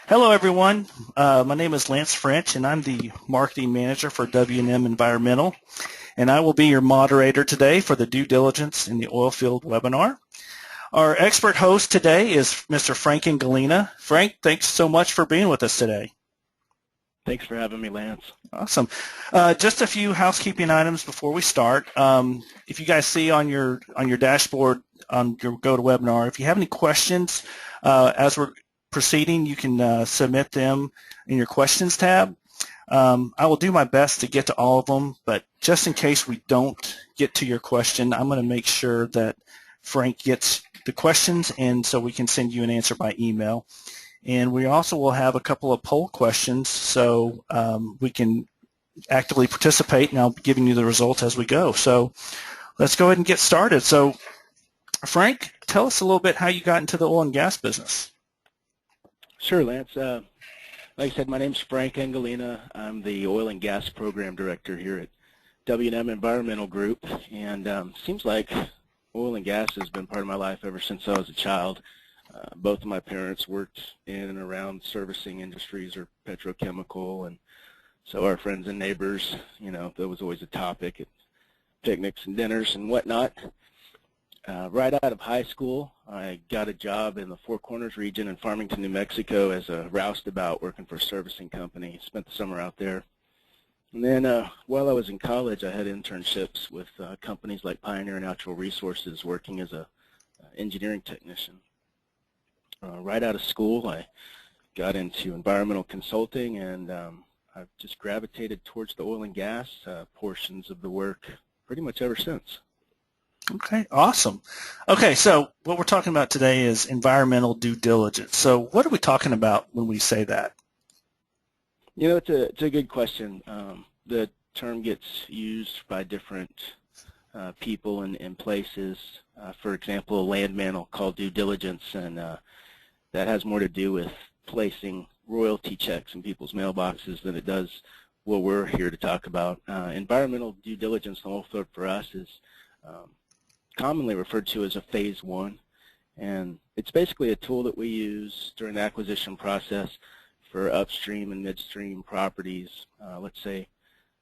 Hello, everyone. My name is Lance French, and I'm the Marketing Manager for W&M Environmental, and I will be your moderator today for the Due Diligence in the Oilfield webinar. Our expert host today is Mr. Fracking. Frank, thanks so much for being with us today. Thanks for having me, Lance. Awesome. Just a few housekeeping items before we start. If you guys see on your dashboard on your GoToWebinar, if you have any questions as we're proceeding, you can submit them in your questions tab. I will do my best to get to all of them, but just in case we don't get to your question, I'm going to make sure that Frank gets the questions, and so we can send you an answer by email. And we also will have a couple of poll questions, so we can actively participate, and I'll be giving you the results as we go. So let's go ahead and get started. So Frank, tell us a little bit how you got into the oil and gas business. Sure, Lance. Like I said, my name's Frank Angelina. I'm the Oil and Gas Program Director here at W&M Environmental Group, and seems like oil and gas has been part of my life ever since I was a child. Both of my parents worked in and around servicing industries or petrochemical, and so our friends and neighbors, you know, that was always a topic at picnics and dinners and whatnot. Right out of high school, I got a job in the Four Corners region in Farmington, New Mexico as a roustabout working for a servicing company. Spent the summer out there. And then while I was in college, I had internships with companies like Pioneer Natural Resources working as a engineering technician. Right out of school, I got into environmental consulting, and I've just gravitated towards the oil and gas portions of the work pretty much ever since. Okay, awesome. Okay, so what we're talking about today is environmental due diligence. So what are we talking about when we say that? You know, it's a good question. The term gets used by different people and places. For example, a landman will call due diligence, and that has more to do with placing royalty checks in people's mailboxes than it does what we're here to talk about. Environmental due diligence in the oil field for us is commonly referred to as a phase one, and it's basically a tool that we use during the acquisition process for upstream and midstream properties. Let's say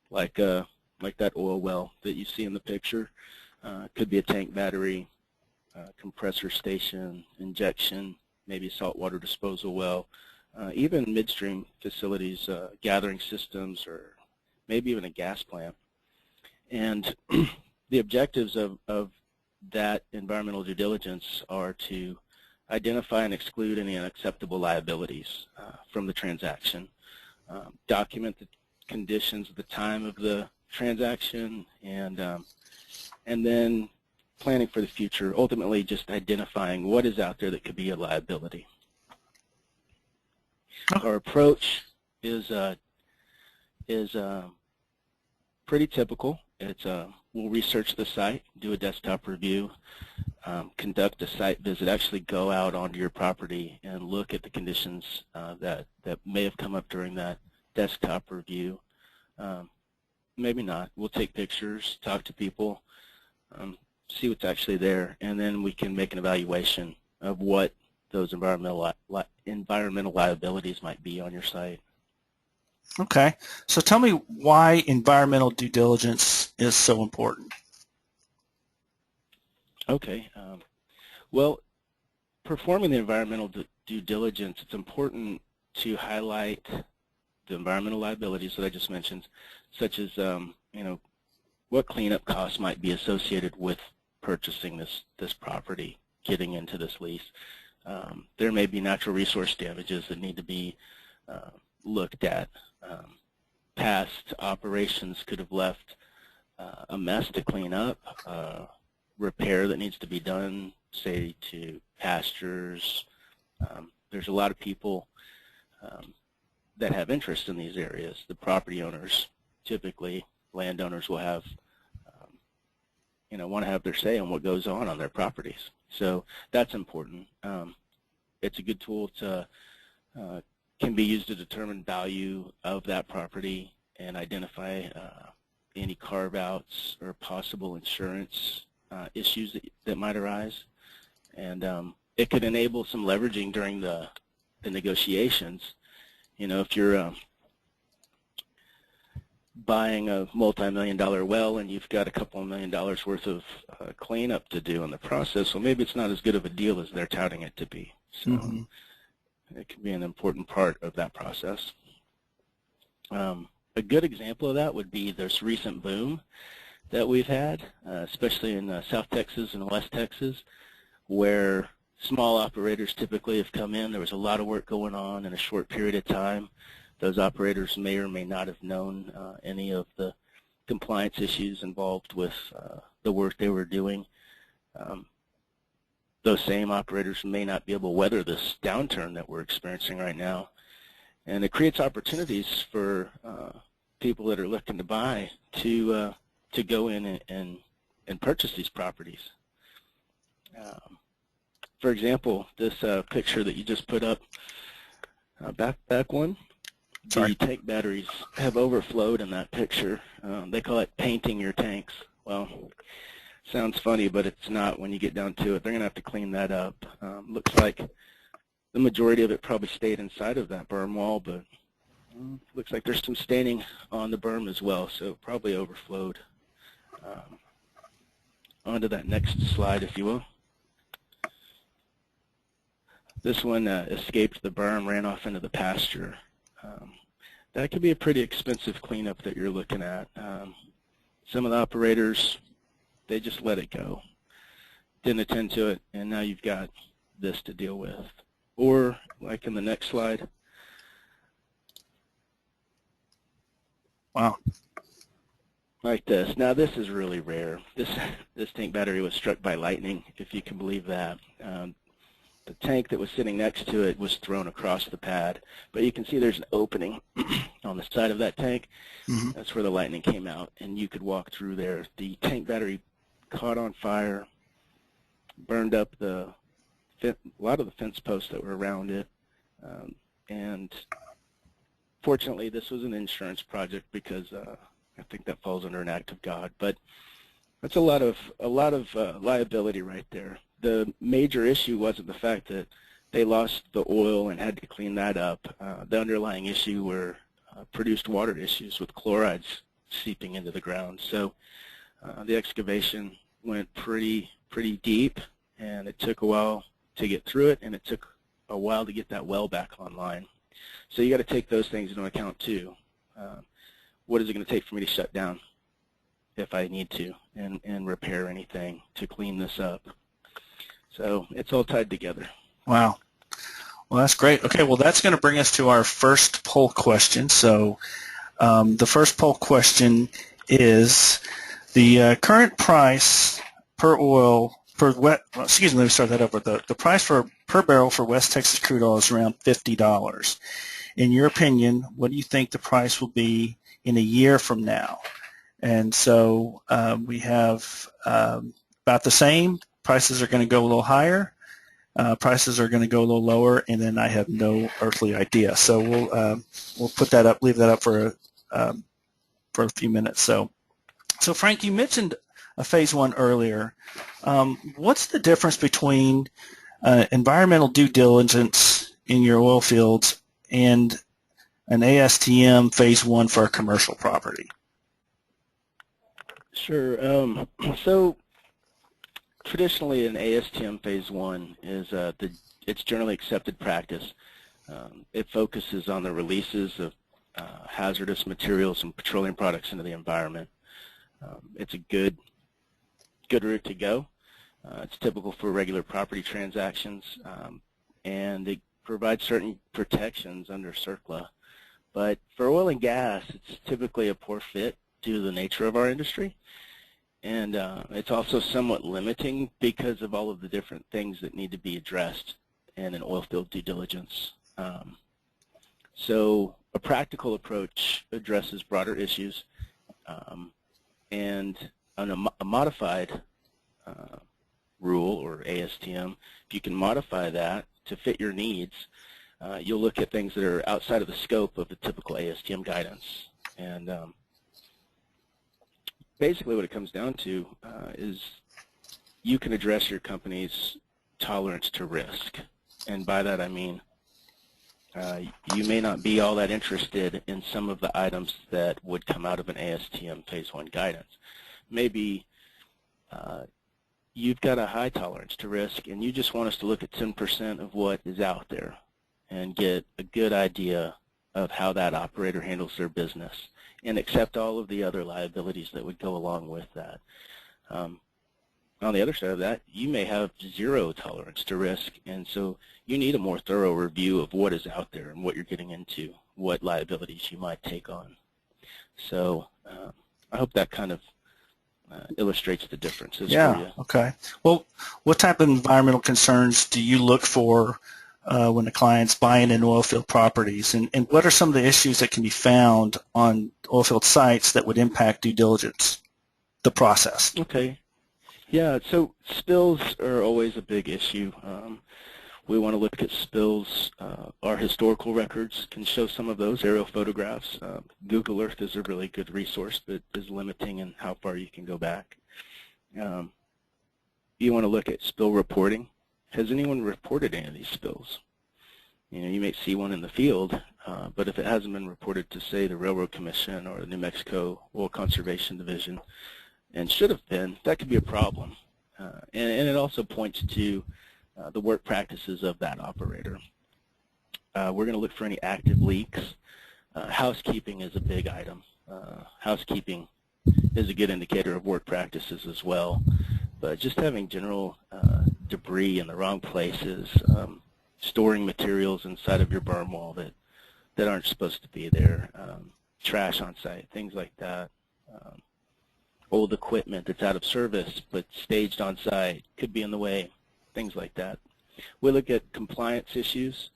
like that oil well that you see in the picture. Could be a tank battery, compressor station, injection, maybe a saltwater disposal well, even midstream facilities, gathering systems, or maybe even a gas plant. And the objectives of that environmental due diligence are to identify and exclude any unacceptable liabilities from the transaction, document the conditions at the time of the transaction, and then planning for the future, ultimately just identifying what is out there that could be a liability. Our approach is pretty typical. It's we'll research the site, do a desktop review, conduct a site visit, actually go out onto your property and look at the conditions that may have come up during that desktop review. Maybe not. We'll take pictures, talk to people, see what's actually there, and then we can make an evaluation of what those environmental liabilities might be on your site. Okay, so tell me why environmental due diligence is so important. Okay, well, performing the environmental due diligence, it's important to highlight the environmental liabilities that I just mentioned, such as you know, what cleanup costs might be associated with purchasing this property, getting into this lease. There may be natural resource damages that need to be looked at. Past operations could have left a mess to clean up, repair that needs to be done, say, to pastures. There's a lot of people that have interest in these areas. The property owners, typically landowners, will have, you know, want to have their say on what goes on their properties. So that's important. It's a good tool to can be used to determine value of that property and identify any carve-outs or possible insurance issues that might arise. And it could enable some leveraging during the the negotiations. You know, if you're buying a multi-million-dollar well and you've got a couple of $1 million worth of cleanup to do in the process, well, maybe it's not as good of a deal as they're touting it to be. So it can be an important part of that process. A good example of that would be this recent boom that we've had, especially in South Texas and West Texas, where small operators typically have come in. There was a lot of work going on in a short period of time. Those operators may or may not have known any of the compliance issues involved with the work they were doing. Those same operators may not be able to weather this downturn that we're experiencing right now. And it creates opportunities for people that are looking to buy to go in and purchase these properties. For example, this picture that you just put up, back one, the tank batteries have overflowed in that picture. They call it painting your tanks. Well, sounds funny, but it's not when you get down to it. They're going to have to clean that up. Looks like the majority of it probably stayed inside of that berm wall, but looks like there's some staining on the berm as well, so it probably overflowed. On to that next slide, if you will. This one escaped the berm, ran off into the pasture. That could be a pretty expensive cleanup that you're looking at. Some of the operators, they just let it go, didn't attend to it, and now you've got this to deal with. Or, like in the next slide. Wow. Like this. Now this is really rare. This tank battery was struck by lightning, if you can believe that. The tank that was sitting next to it was thrown across the pad, but you can see there's an opening on the side of that tank. That's where the lightning came out, and you could walk through there. The tank battery caught on fire, burned up a lot of the fence posts that were around it, and fortunately this was an insurance project because I think that falls under an act of God. But that's a lot of liability right there. The major issue wasn't the fact that they lost the oil and had to clean that up. The underlying issue were produced water issues with chlorides seeping into the ground. So the excavation went pretty deep, and it took a while to get through it, and it took a while to get that well back online. So you got to take those things into account too. What is it going to take for me to shut down if I need to and repair anything to clean this up? So it's all tied together. Wow. Well, that's great. Okay, well, that's going to bring us to our first poll question. So the first poll question is the current price per oil, let me start that over. The price per barrel for West Texas crude oil is around $50. In your opinion, what do you think the price will be in a year from now? And so we have about the same. Prices are going to go a little higher. Prices are going to go a little lower, and then I have no earthly idea. So we'll put that up, leave that up for a few minutes. So Frank, you mentioned a phase one earlier. What's the difference between environmental due diligence in your oil fields and an ASTM phase one for a commercial property? Sure. So traditionally, an ASTM phase one is it's generally accepted practice. It focuses on the releases of hazardous materials and petroleum products into the environment. It's a good route to go. It's typical for regular property transactions, and it provides certain protections under CERCLA. But for oil and gas, it's typically a poor fit due to the nature of our industry. And it's also somewhat limiting because of all of the different things that need to be addressed in an oil field due diligence. So a practical approach addresses broader issues, and on a modified rule, or ASTM, if you can modify that to fit your needs, you'll look at things that are outside of the scope of the typical ASTM guidance. And basically what it comes down to is you can address your company's tolerance to risk. And by that I mean You may not be all that interested in some of the items that would come out of an ASTM Phase 1 guidance. Maybe you've got a high tolerance to risk and you just want us to look at 10% of what is out there and get a good idea of how that operator handles their business and accept all of the other liabilities that would go along with that. On the other side of that, you may have zero tolerance to risk, and so you need a more thorough review of what is out there and what you're getting into, what liabilities you might take on. So I hope that kind of illustrates the differences for you. Okay. Well, what type of environmental concerns do you look for when a client's buying in oil field properties, and what are some of the issues that can be found on oil field sites that would impact due diligence, the process? Okay. Yeah, so spills are always a big issue. We want to look at spills. Our historical records can show some of those aerial photographs. Google Earth is a really good resource, but is limiting in how far you can go back. You want to look at spill reporting. Has anyone reported any of these spills? You may see one in the field, but if it hasn't been reported to, say, the Railroad Commission or the New Mexico Oil Conservation Division, and should have been, that could be a problem. And it also points to the work practices of that operator. We're going to look for any active leaks. Housekeeping is a big item. Housekeeping is a good indicator of work practices as well. But just having general debris in the wrong places, storing materials inside of your berm wall that aren't supposed to be there, trash on site, things like that. Old equipment that's out of service but staged on site could be in the way, things like that. We look at compliance issues.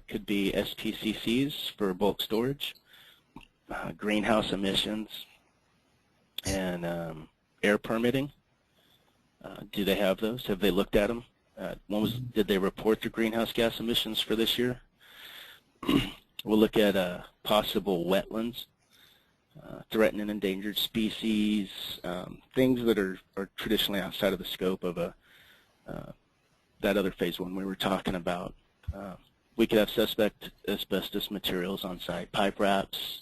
Could be SPCCs for bulk storage, greenhouse emissions, and air permitting. Do they have those? Have they looked at them? Did they report their greenhouse gas emissions for this year? We'll look at possible wetlands. Threatened and endangered species, things that are traditionally outside of the scope of that other Phase 1 we were talking about. We could have suspect asbestos materials on site, pipe wraps,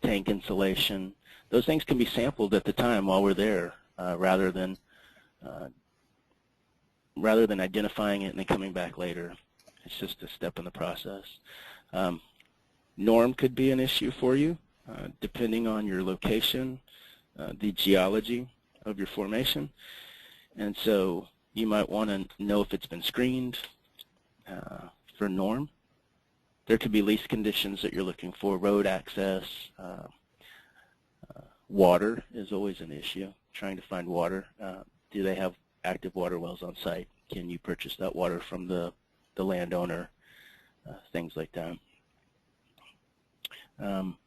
tank insulation. Those things can be sampled at the time while we're there, rather than identifying it and then coming back later. It's just a step in the process. Norm could be an issue for you. Depending on your location, the geology of your formation. And so you might want to know if it's been screened for norm. There could be lease conditions that you're looking for, road access. Water is always an issue, trying to find water. Do they have active water wells on site? Can you purchase that water from the landowner? Things like that.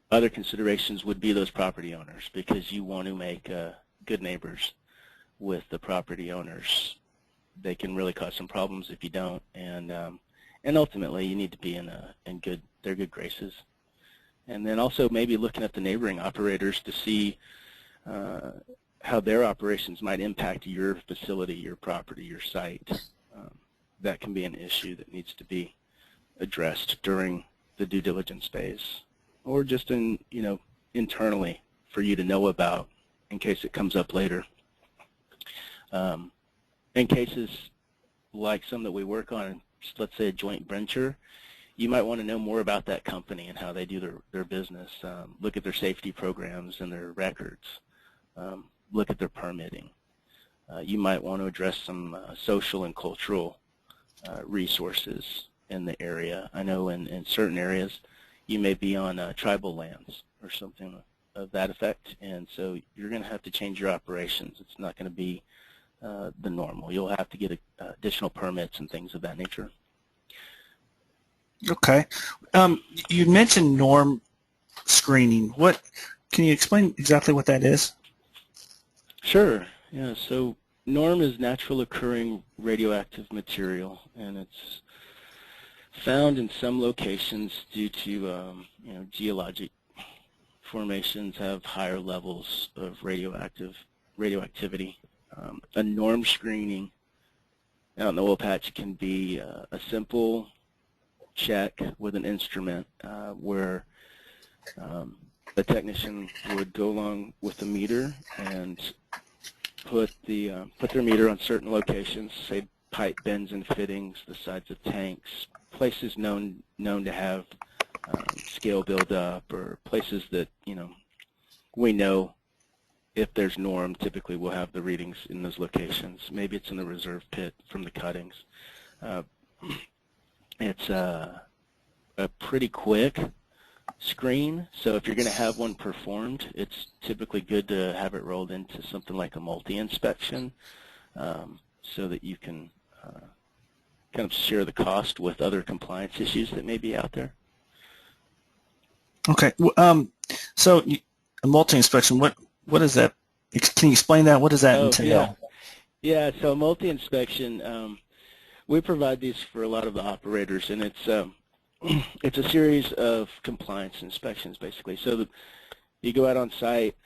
Other considerations would be those property owners, because you want to make good neighbors with the property owners. They can really cause some problems if you don't, and ultimately you need to be in their good graces. And then also maybe looking at the neighboring operators to see how their operations might impact your facility, your property, your site. That can be an issue that needs to be addressed during the due diligence phase, or just internally for you to know about in case it comes up later. In cases like some that we work on, let's say a joint venture, you might want to know more about that company and how they do their business. Look at their safety programs and their records. Look at their permitting. You might want to address some social and cultural resources in the area. I know in certain areas you may be on tribal lands or something of that effect, and so you're going to have to change your operations. It's not going to be the normal. You'll have to get additional permits and things of that nature. Okay. You mentioned norm screening. Can you explain exactly what that is? Sure. Yeah. So norm is natural occurring radioactive material, and it's found in some locations due to geologic formations have higher levels of radioactivity. A norm screening out in the oil patch can be a simple check with an instrument where the technician would go along with the meter and put their meter on certain locations, say pipe bends and fittings, the sides of tanks, places known to have scale buildup, or places that we know if there's norm, typically we'll have the readings in those locations. Maybe it's in the reserve pit from the cuttings. It's a pretty quick screen, so if you're going to have one performed, it's typically good to have it rolled into something like a multi-inspection, so that you can kind of share the cost with other compliance issues that may be out there. Okay. So a multi-inspection, what is that? Can you explain that? What does that entail? Yeah. So a multi-inspection, we provide these for a lot of the operators, and it's a series of compliance inspections, basically. So you go out on site.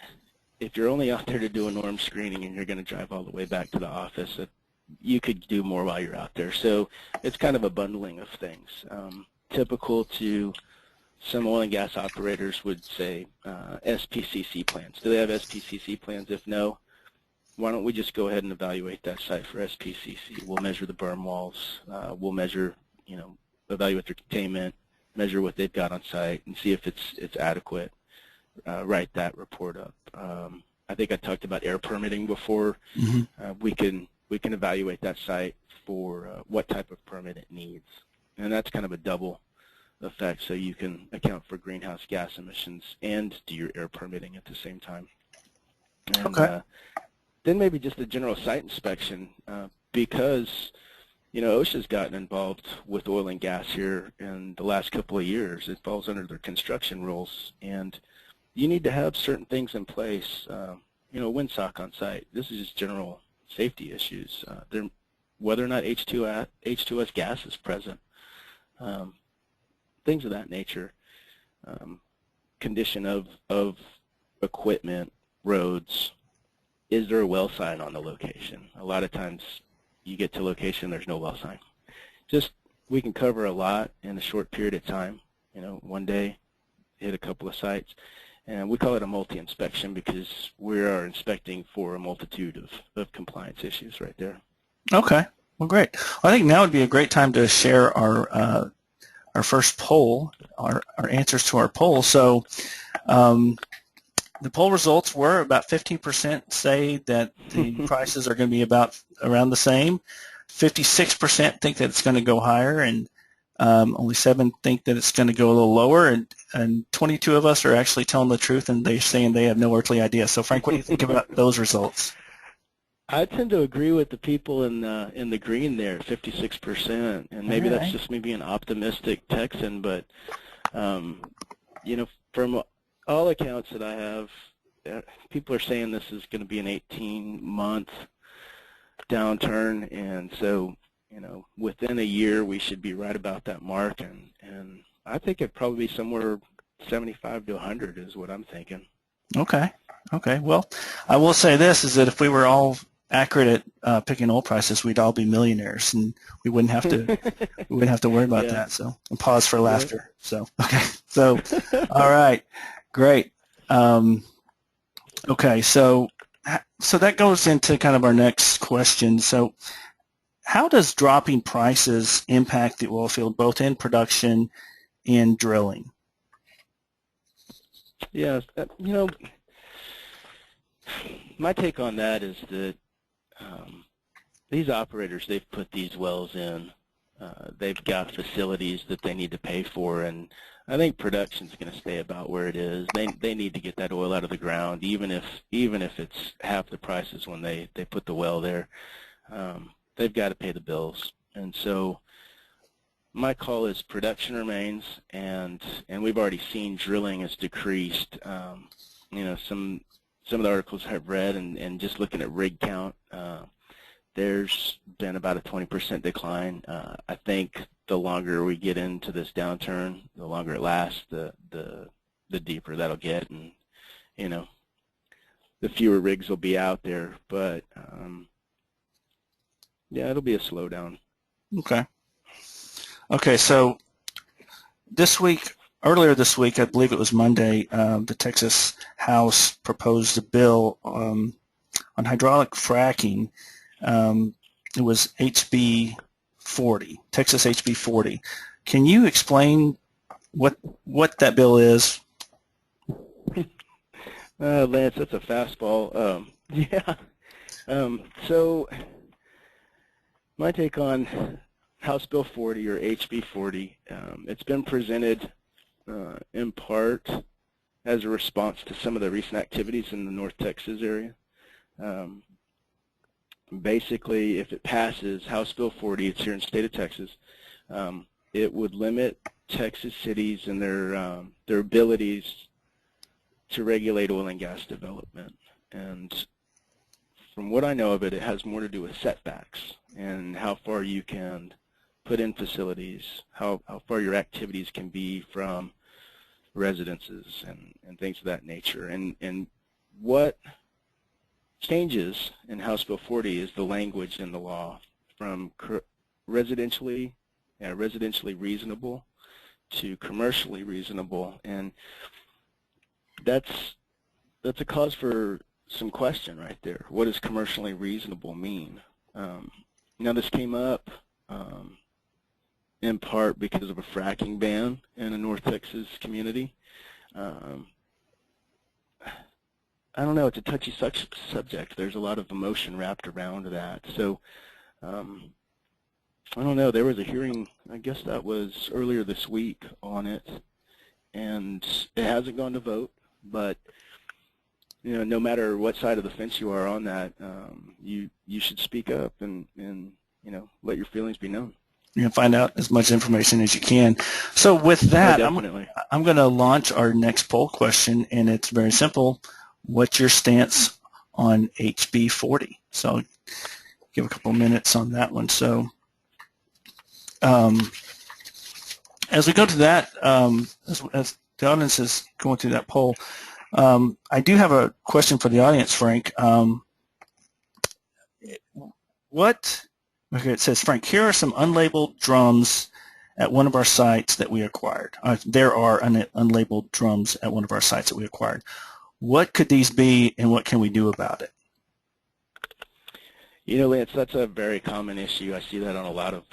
If you're only out there to do a norm screening and you're going to drive all the way back to the office, you could do more while you're out there. So it's kind of a bundling of things. Typical to some oil and gas operators would say SPCC plans. Do they have SPCC plans? If no, why don't we just go ahead and evaluate that site for SPCC? We'll measure the berm walls. We'll measure, evaluate their containment, measure what they've got on site, and see if it's adequate. Write that report up. I think I talked about air permitting before. Mm-hmm. We can evaluate that site for what type of permit it needs, and that's kind of a double effect, so you can account for greenhouse gas emissions and do your air permitting at the same time. And, okay. Then maybe just a general site inspection, because OSHA's gotten involved with oil and gas here in the last couple of years. It falls under their construction rules, and you need to have certain things in place. Windsock on site. This is just general safety issues. Whether or not H2S gas is present. Things of that nature, condition of equipment, roads. Is there a well sign on the location? A lot of times you get to location, there's no well sign. We can cover a lot in a short period of time. One day, hit a couple of sites. And we call it a multi-inspection because we are inspecting for a multitude of compliance issues right there. Okay. Well, great. Well, I think now would be a great time to share our first poll, our answers to our poll. So the poll results were about 15% say that the prices are going to be around the same. 56% think that it's going to go higher, and only 7 think that it's going to go a little lower, and 22 of us are actually telling the truth, and they're saying they have no earthly idea. So, Frank, what do you think about those results? I tend to agree with the people in the green there, 56%, and maybe that's just me being optimistic Texan, but from all accounts that I have, people are saying this is going to be an 18-month downturn, and so within a year we should be right about that mark, and I think it'd probably be somewhere 75 to 100 is what I'm thinking. Okay. Well, I will say this, is that if we were all accurate at picking oil prices, we'd all be millionaires, and we wouldn't have to worry about that. So, and pause for laughter. So, okay. So, all right, great. Okay, so that goes into kind of our next question. So, how does dropping prices impact the oil field, both in production and drilling? Yeah, my take on that is that these operators, they've put these wells in. They've got facilities that they need to pay for, and I think production's going to stay about where it is. They need to get that oil out of the ground, even if it's half the prices when they put the well there. They've got to pay the bills, and so my call is production remains, and we've already seen drilling has decreased. Some of the articles I've read, and just looking at rig count, there's been about a 20% decline. I think the longer we get into this downturn, the longer it lasts, the deeper that'll get, and the fewer rigs will be out there. But yeah, it'll be a slowdown. Okay, so earlier this week, I believe it was Monday, the Texas House proposed a bill on hydraulic fracking. It was HB 40, Texas HB 40. Can you explain what that bill is? Lance, that's a fastball. Yeah. So my take on House Bill 40 or HB 40, it's been presented in part as a response to some of the recent activities in the North Texas area. Basically, if it passes, House Bill 40, it's here in the state of Texas, it would limit Texas cities and their abilities to regulate oil and gas development. And from what I know of it, it has more to do with setbacks and how far you can put in facilities, how far your activities can be from residences and things of that nature. And what changes in House Bill 40 is the language in the law from residentially reasonable to commercially reasonable, and that's a cause for some question right there. What does commercially reasonable mean? Now this came up in part because of a fracking ban in a North Texas community. I don't know, it's a touchy subject. There's a lot of emotion wrapped around that. So I don't know, there was a hearing, I guess that was earlier this week on it, and it hasn't gone to vote, but you know, no matter what side of the fence you are on that, you should speak up and you know, let your feelings be known. You can find out as much information as you can. So with that, I'm going to launch our next poll question, and it's very simple. What's your stance on HB 40? So give a couple minutes on that one. So as we go to that, as the audience is going through that poll, I do have a question for the audience, Frank. Okay, it says, Frank, here are some unlabeled drums at one of our sites that we acquired. There are unlabeled drums at one of our sites that we acquired. What could these be, and what can we do about it? You know, Lance, that's a very common issue. I see that on a lot of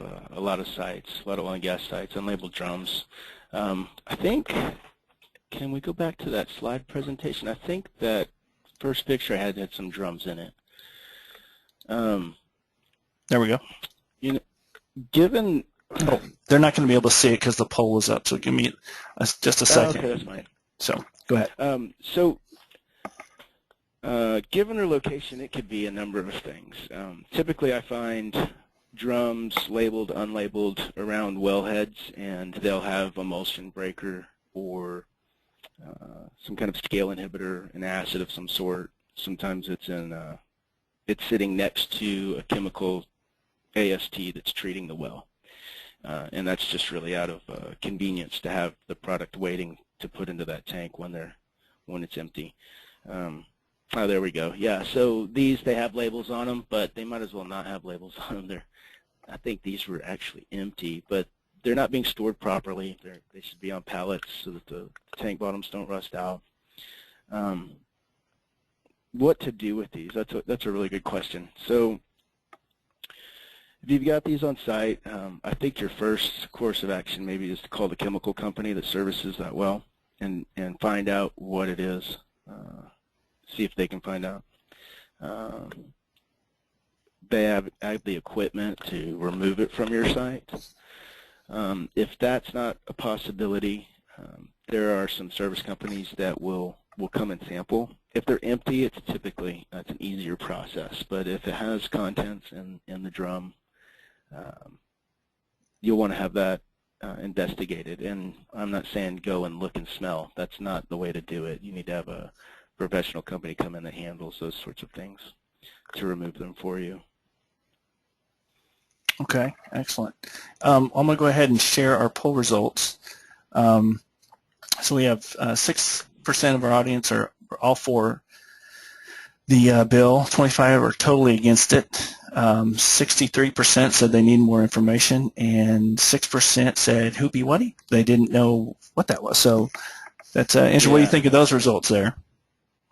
sites, a lot of oil and gas sites, unlabeled drums. I think, can we go back to that slide presentation? I think that first picture I had some drums in it. There we go. You know, given they're not going to be able to see it because the poll is up. So give me just a second. Okay, that's fine. So go ahead. Given their location, it could be a number of things. Typically, I find drums labeled, unlabeled around wellheads, and they'll have emulsion breaker or some kind of scale inhibitor, an acid of some sort. Sometimes it's sitting next to a chemical AST that's treating the well, and that's just really out of convenience to have the product waiting to put into that tank when it's empty. Oh, there we go. Yeah, so they have labels on them, but they might as well not have labels on them. I think these were actually empty, but they're not being stored properly. They should be on pallets so that the tank bottoms don't rust out. What to do with these? That's a really good question. So if you've got these on site, I think your first course of action maybe is to call the chemical company that services that well and find out what it is. See if they can find out. They have the equipment to remove it from your site. If that's not a possibility, there are some service companies that will come and sample. If they're empty, it's typically an easier process. But if it has contents in the drum, you'll want to have that investigated. And I'm not saying go and look and smell. That's not the way to do it. You need to have a professional company come in that handles those sorts of things to remove them for you. Okay, excellent. I'm going to go ahead and share our poll results. So we have 6% of our audience are all for the bill, 25 are totally against it, 63% said they need more information, and 6% said whoopie whatty. They didn't know what that was. So that's interesting. What do you think of those results there?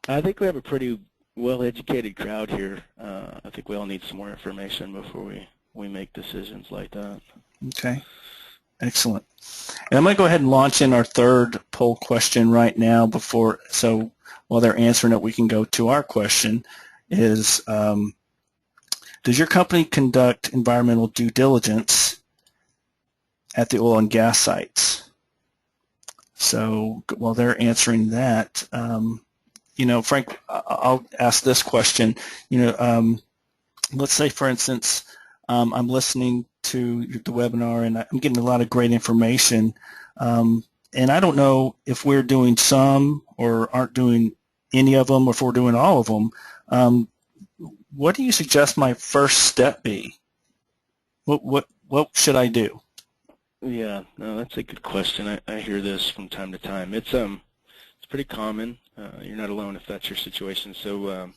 I think we have a pretty well-educated crowd here. I think we all need some more information before we make decisions like that. Okay, excellent. And I'm going to go ahead and launch in our third poll question right now. So while they're answering it, we can go to our question. Is does your company conduct environmental due diligence at the oil and gas sites? So while they're answering that, Frank, I'll ask this question. Let's say, for instance, I'm listening to the webinar and I'm getting a lot of great information, and I don't know if we're doing some or aren't doing any of them, or if we're doing all of them. What do you suggest my first step be? What should I do? Yeah, no, that's a good question. I hear this from time to time. It's pretty common. You're not alone if that's your situation. So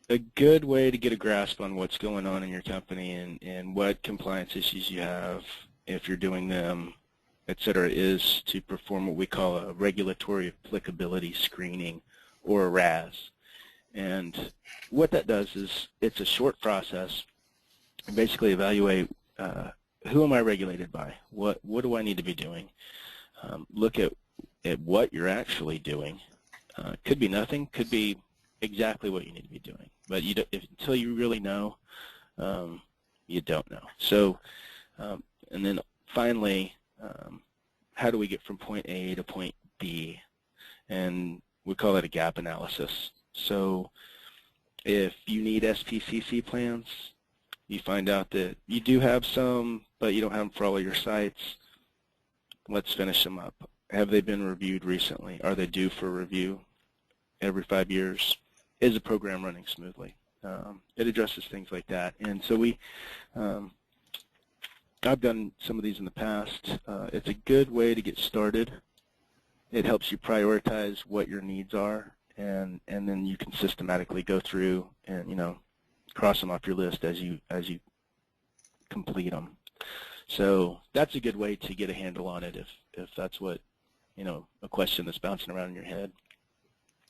a good way to get a grasp on what's going on in your company and what compliance issues you have, if you're doing them, et cetera, is to perform what we call a regulatory applicability screening, or a RAS. And what that does is it's a short process. You basically evaluate who am I regulated by? What do I need to be doing? Look at what you're actually doing. Could be nothing, could be exactly what you need to be doing. But until you really know, you don't know. So, and then finally, how do we get from point A to point B? And we call that a gap analysis. So if you need SPCC plans, you find out that you do have some, but you don't have them for all of your sites. Let's finish them up. Have they been reviewed recently? Are they due for review every 5 years? Is the program running smoothly? It addresses things like that. And so I've done some of these in the past. It's a good way to get started. It helps you prioritize what your needs are, and then you can systematically go through and cross them off your list as you complete them. So that's a good way to get a handle on it if that's what a question that's bouncing around in your head.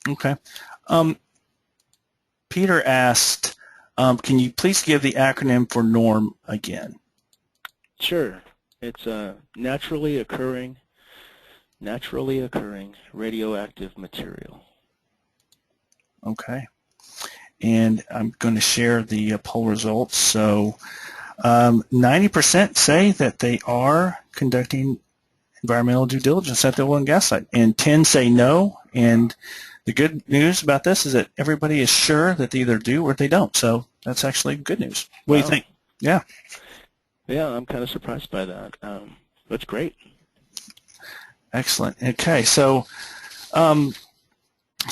Okay. Peter asked, can you please give the acronym for NORM again? Sure. It's a naturally occurring radioactive material. Okay. And I'm going to share the poll results. So 90% say that they are conducting environmental due diligence at the oil and gas site, and 10 say no. And the good news about this is that everybody is sure that they either do or they don't. So that's actually good news. What do you think? Yeah. Yeah, I'm kind of surprised by that. That's great. Excellent. Okay, so we're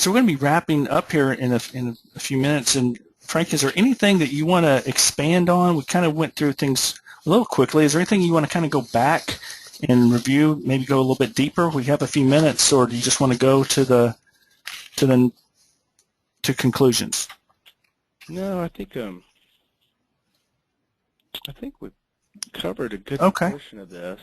going to be wrapping up here in a few minutes. And Frank, is there anything that you want to expand on? We kind of went through things a little quickly. Is there anything you want to kind of go back and review? Maybe go a little bit deeper. We have a few minutes, or do you just want to go to conclusions? No, I think we've covered a good portion of this.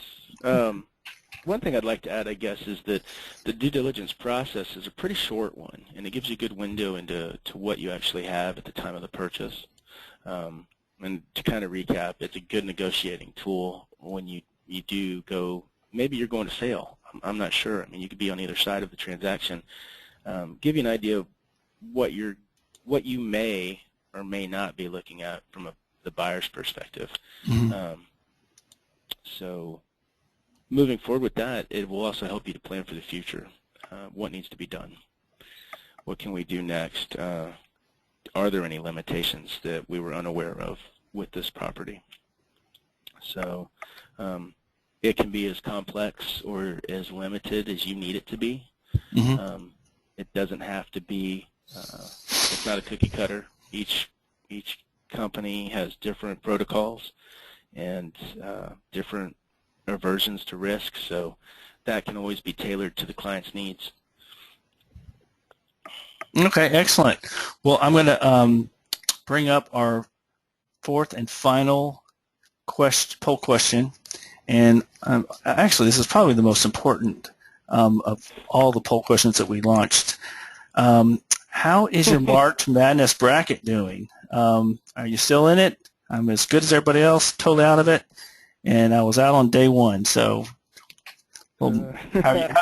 One thing I'd like to add, I guess, is that the due diligence process is a pretty short one, and it gives you a good window into what you actually have at the time of the purchase. And to kind of recap, it's a good negotiating tool when you do go, maybe you're going to sale. I'm not sure. I mean, you could be on either side of the transaction. Give you an idea of what you may or may not be looking at from the buyer's perspective. Mm-hmm. So moving forward with that, it will also help you to plan for the future. What needs to be done? What can we do next? Are there any limitations that we were unaware of with this property? So it can be as complex or as limited as you need it to be. Mm-hmm. It doesn't have to be, it's not a cookie cutter. Each company has different protocols and different aversions to risk, so that can always be tailored to the client's needs. Okay, excellent. Well, I'm going to bring up our fourth and final poll question, and actually this is probably the most important of all the poll questions that we launched. How is your March Madness bracket doing? Are you still in it? I'm as good as everybody else, totally out of it, and I was out on day one. So, well, I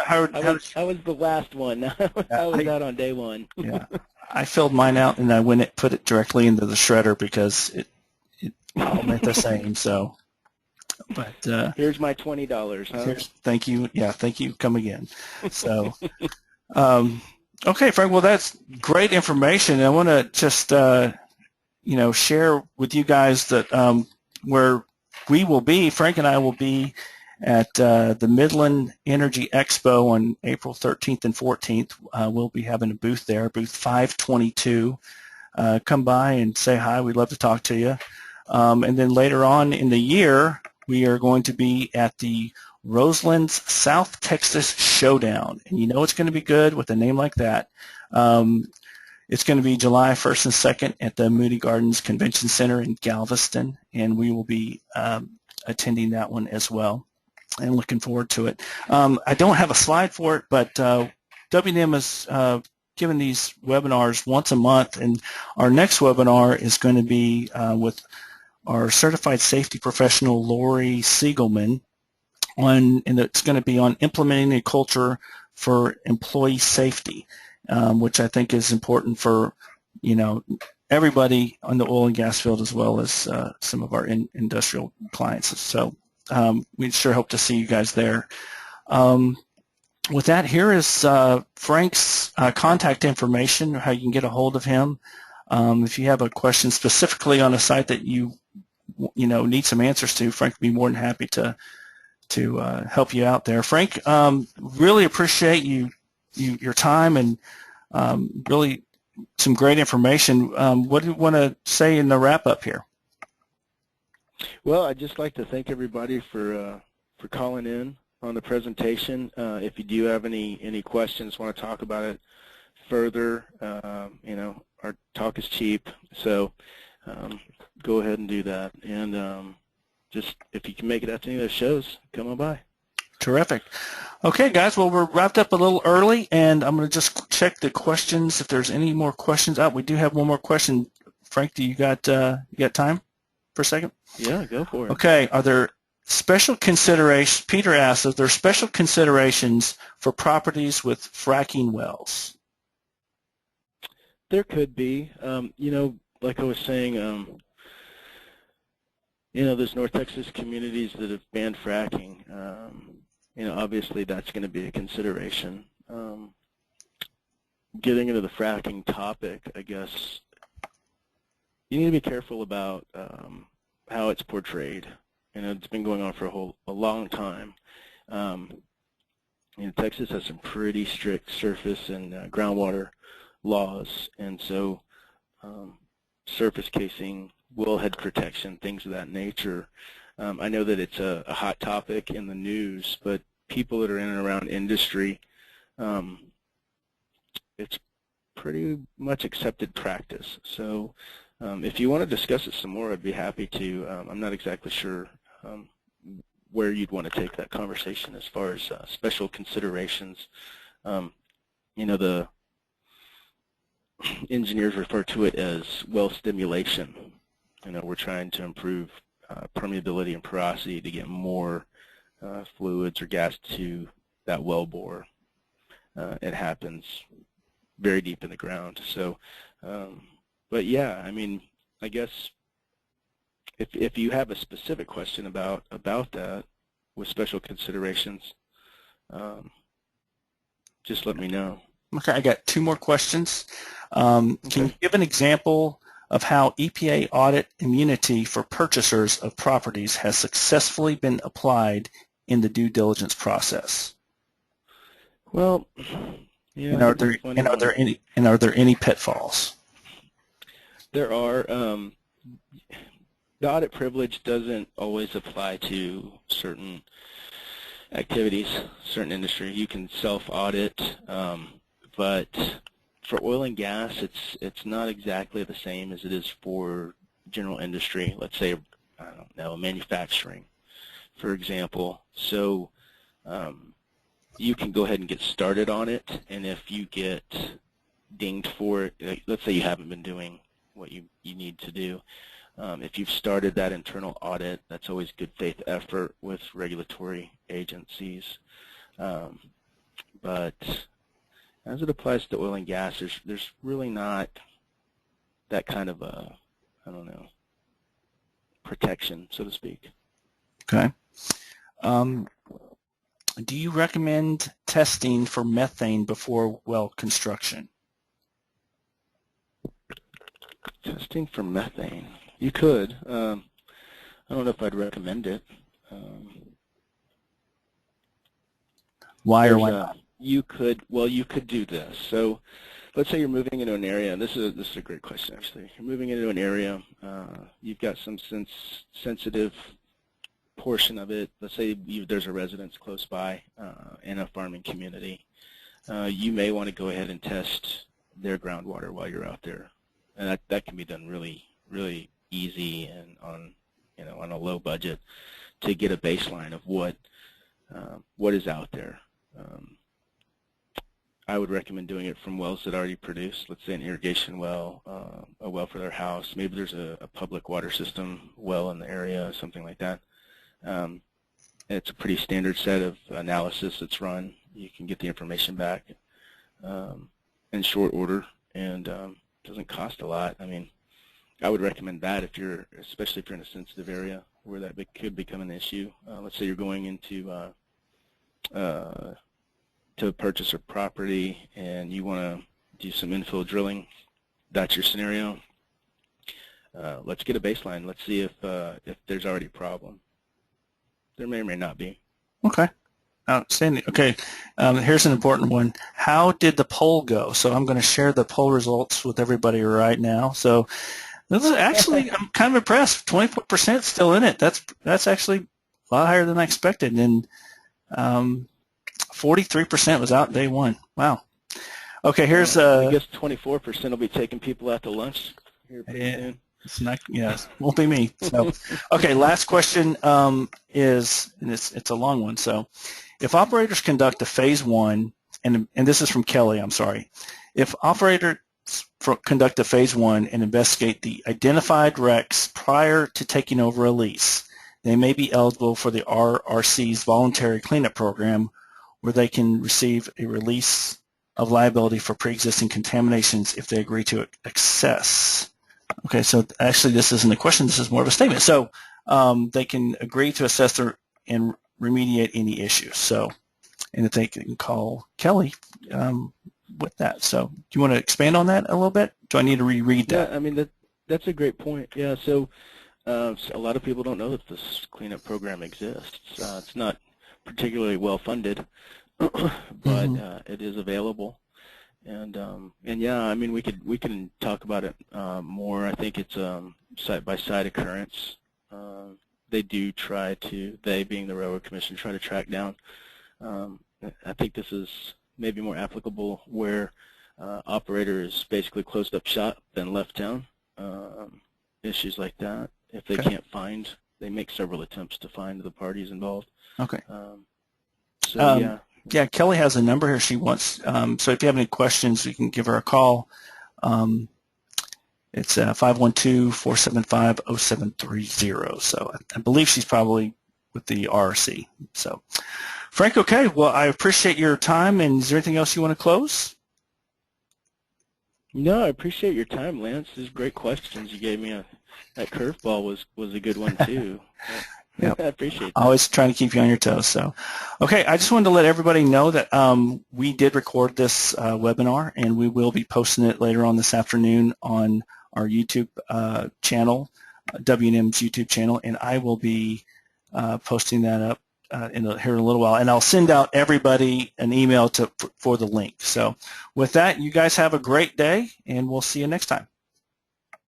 was the last one. I was out on day one. Yeah, I filled mine out and I put it directly into the shredder because it all meant the same. So, but here's my $20. Huh? Thank you. Yeah, thank you. Come again. So, okay, Frank. Well, that's great information. I want to just share with you guys that where we will be. Frank and I will be at the Midland Energy Expo on April 13th and 14th. We'll be having a booth there, booth 522. Come by and say hi. We'd love to talk to you. And then later on in the year, we are going to be at the Roseland's South Texas Showdown. And you know it's going to be good with a name like that. It's going to be July 1st and 2nd at the Moody Gardens Convention Center in Galveston, and we will be attending that one as well and looking forward to it. I don't have a slide for it, but WNM is giving these webinars once a month, and our next webinar is going to be with our certified safety professional Lori Siegelman, and it's going to be on implementing a culture for employee safety, which I think is important for everybody on the oil and gas field as well as some of our industrial clients. So we sure hope to see you guys there. With that, here is Frank's contact information, how you can get a hold of him. If you have a question specifically on a site that you need some answers to, Frank would be more than happy to help you out there. Frank, really appreciate your time and really some great information. What do you want to say in the wrap-up here? Well, I'd just like to thank everybody for calling in on the presentation. If you do have any questions, want to talk about it further, our talk is cheap, so go ahead and do that. And just if you can make it out to any of those shows, come on by. Terrific. Okay, guys, well, we're wrapped up a little early, and I'm going to just check the questions if there's any more questions. We do have one more question. Frank, do you got time for a second? Yeah, go for it. Okay, are there special considerations, Peter asks, are there special considerations for properties with fracking wells? There could be. Like I was saying, there's North Texas communities that have banned fracking. Obviously that's going to be a consideration. Getting into the fracking topic, I guess, you need to be careful about how it's portrayed. It's been going on for a long time. Texas has some pretty strict surface and groundwater laws, and so surface casing, wellhead protection, things of that nature. I know that it's a hot topic in the news, but people that are in and around industry, it's pretty much accepted practice. So if you want to discuss it some more, I'd be happy to. I'm not exactly sure where you'd want to take that conversation as far as special considerations. The engineers refer to it as well stimulation. We're trying to improve permeability and porosity to get more fluids or gas to that well bore. It happens very deep in the ground. So, but yeah, I guess if you have a specific question about that with special considerations, just let me know. Okay, I got two more questions. Can you give an example of how EPA audit immunity for purchasers of properties has successfully been applied in the due diligence process? Well, yeah. Are there any pitfalls? There are. The audit privilege doesn't always apply to certain activities, certain industry. You can self-audit, but for oil and gas, it's not exactly the same as it is for general industry, let's say, I don't know, manufacturing, for example. So you can go ahead and get started on it, and if you get dinged for it, let's say you haven't been doing what you need to do, if you've started that internal audit, that's always good faith effort with regulatory agencies. But as it applies to oil and gas, there's really not that kind of a, I don't know, protection, so to speak. Okay. Do you recommend testing for methane before well construction? Testing for methane. You could. I don't know if I'd recommend it. Why or why not? You could do this. So let's say you're moving into an area, and this is a great question actually. You're moving into an area, you've got some sensitive portion of it. Let's say there's a residence close by in a farming community. You may want to go ahead and test their groundwater while you're out there, and that can be done really, really easy and on a low budget to get a baseline of what is out there. I would recommend doing it from wells that already produce, let's say an irrigation well, a well for their house. Maybe there's a public water system well in the area, something like that. It's a pretty standard set of analysis that's run. You can get the information back in short order, and doesn't cost a lot. I mean, I would recommend that especially if you're in a sensitive area where that could become an issue. Let's say you're going into to purchase a property and you want to do some infill drilling. That's your scenario. Let's get a baseline. Let's see if there's already a problem. There may or may not be. Okay. Outstanding. Okay. Here's an important one. How did the poll go? So I'm going to share the poll results with everybody right now. So this is actually, I'm kind of impressed. 24% still in it. That's actually a lot higher than I expected. And 43% was out day one. Wow. Okay, here's I guess 24% will be taking people out to lunch here pretty soon. It's not, yes, won't be me. So, okay, last question is, and it's a long one. So, if operators conduct a phase one, and this is from Kelly, I'm sorry. If operators conduct a phase one and investigate the identified wrecks prior to taking over a lease, they may be eligible for the RRC's voluntary cleanup program, where they can receive a release of liability for pre-existing contaminations if they agree to access. Okay, so actually this isn't a question, this is more of a statement. So they can agree to assess and remediate any issues. So, and if they can call Kelly with that. So do you want to expand on that a little bit? Do I need to reread that? Yeah, I mean, that's a great point. Yeah, so a lot of people don't know that this cleanup program exists. It's not particularly well funded, but it is available. And yeah, I mean, we can talk about it more. I think it's site by site occurrence. They do try to, they being the Railroad Commission, try to track down. I think this is maybe more applicable where operator is basically closed up shop and left town. Issues like that, if they can't find, they make several attempts to find the parties involved. Okay. So yeah. Yeah, Kelly has a number here she wants. So if you have any questions, you can give her a call. It's 512-475-0730. So I believe she's probably with the RRC. So, Frank, okay. Well, I appreciate your time. And is there anything else you want to close? No, I appreciate your time, Lance. These great questions you gave me. That curveball was a good one too. Yep. I appreciate that. Always trying to keep you on your toes. So, okay, I just wanted to let everybody know that we did record this webinar, and we will be posting it later on this afternoon on our YouTube channel, W&M's YouTube channel, and I will be posting that up here in a little while, and I'll send out everybody an email for the link. So with that, you guys have a great day, and we'll see you next time.